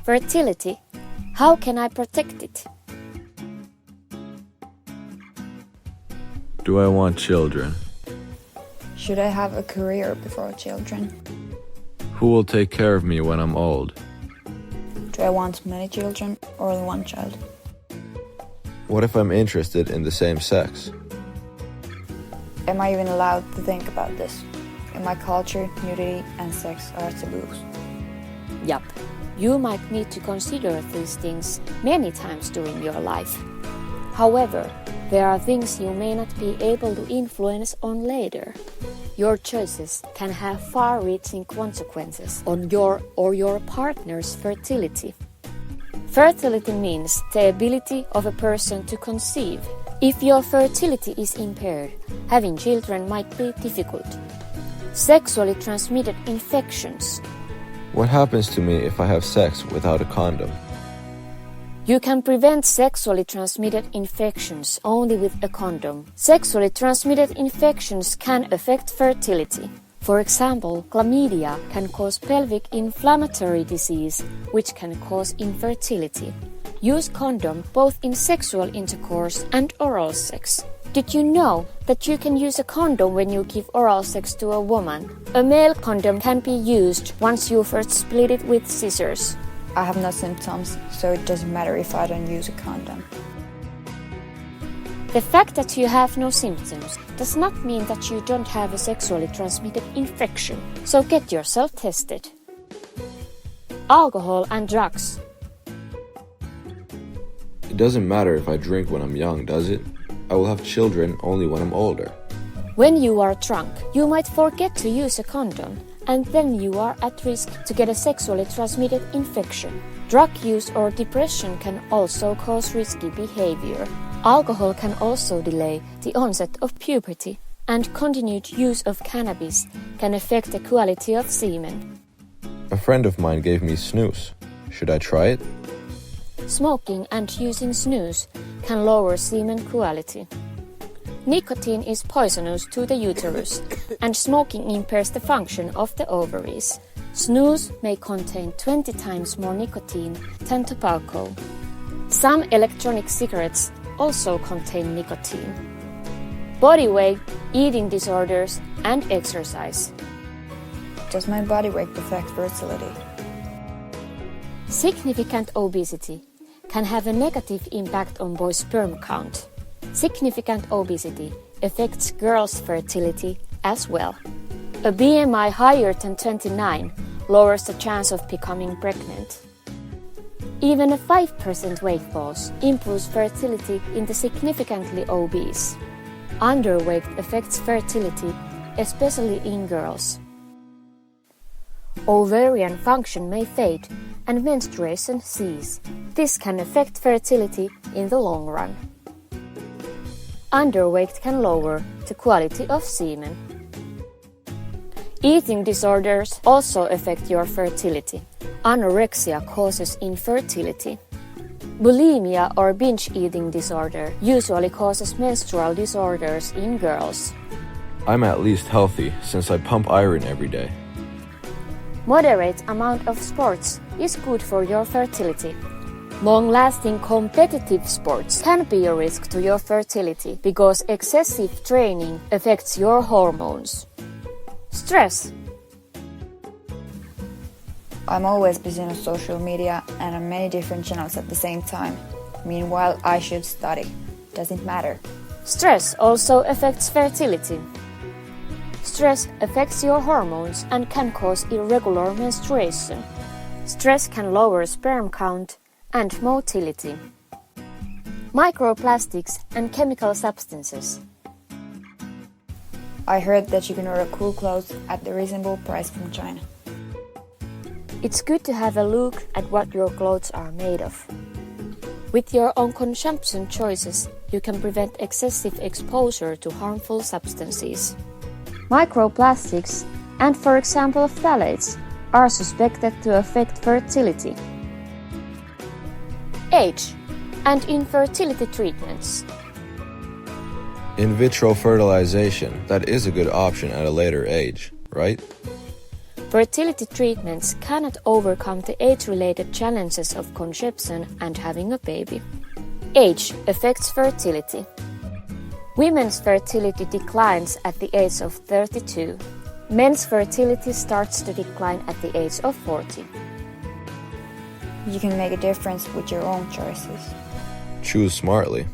Fertility. How can I protect it? Do I want children? Should I have a career before children? Who will take care of me when I'm old? Do I want many children or only one child? What if I'm interested in the same sex? Am I even allowed to think about this? In my culture, nudity and sex are taboos. Yup. You might need to consider these things many times during your life. However, there are things you may not be able to influence on later. Your choices can have far-reaching consequences on your or your partner's fertility. Fertility means the ability of a person to conceive. If your fertility is impaired, having children might be difficult. Sexually transmitted infections. What happens to me if I have sex without a condom? You can prevent sexually transmitted infections only with a condom. Sexually transmitted infections can affect fertility. For example, chlamydia can cause pelvic inflammatory disease, which can cause infertility. Use condom both in sexual intercourse and oral sex. Did you know that you can use a condom when you give oral sex to a woman? A male condom can be used once you first split it with scissors. I have no symptoms, so it doesn't matter if I don't use a condom. The fact that you have no symptoms does not mean that you don't have a sexually transmitted infection, so get yourself tested. Alcohol and drugs. It doesn't matter if I drink when I'm young, does it? I will have children only when I'm older. When you are drunk, you might forget to use a condom, and then you are at risk to get a sexually transmitted infection. Drug use or depression can also cause risky behavior. Alcohol can also delay the onset of puberty, and continued use of cannabis can affect the quality of semen. A friend of mine gave me snus. Should I try it? Smoking and using snus can lower semen quality. Nicotine is poisonous to the uterus, and smoking impairs the function of the ovaries. Snus may contain 20 times more nicotine than tobacco. Some electronic cigarettes also contain nicotine. Body weight, eating disorders, and exercise. Does my body weight affect fertility? Significant obesity can have a negative impact on boys' sperm count. Significant obesity affects girls' fertility as well. A BMI higher than 29 lowers the chance of becoming pregnant. Even a 5% weight loss improves fertility in the significantly obese. Underweight affects fertility, especially in girls. Ovarian function may fade and menstruation cease. This can affect fertility in the long run. Underweight can lower the quality of semen. Eating disorders also affect your fertility. Anorexia causes infertility. Bulimia or binge eating disorder usually causes menstrual disorders in girls. I'm at least healthy since I pump iron every day. Moderate amount of sports is good for your fertility. Long-lasting competitive sports can be a risk to your fertility because excessive training affects your hormones. Stress. I'm always busy on social media and on many different channels at the same time. Meanwhile, I should study. Doesn't matter. Stress also affects fertility. Stress affects your hormones and can cause irregular menstruation. Stress can lower sperm count and motility. Microplastics and chemical substances. I heard that you can order cool clothes at a reasonable price from China. It's good to have a look at what your clothes are made of. With your own consumption choices, you can prevent excessive exposure to harmful substances. Microplastics and, for example, phthalates are suspected to affect fertility. Age and infertility treatments. In vitro fertilization, that is a good option at a later age, right? Fertility treatments cannot overcome the age-related challenges of conception and having a baby. Age affects fertility. Women's fertility declines at the age of 32. Men's fertility starts to decline at the age of 40. You can make a difference with your own choices. Choose smartly.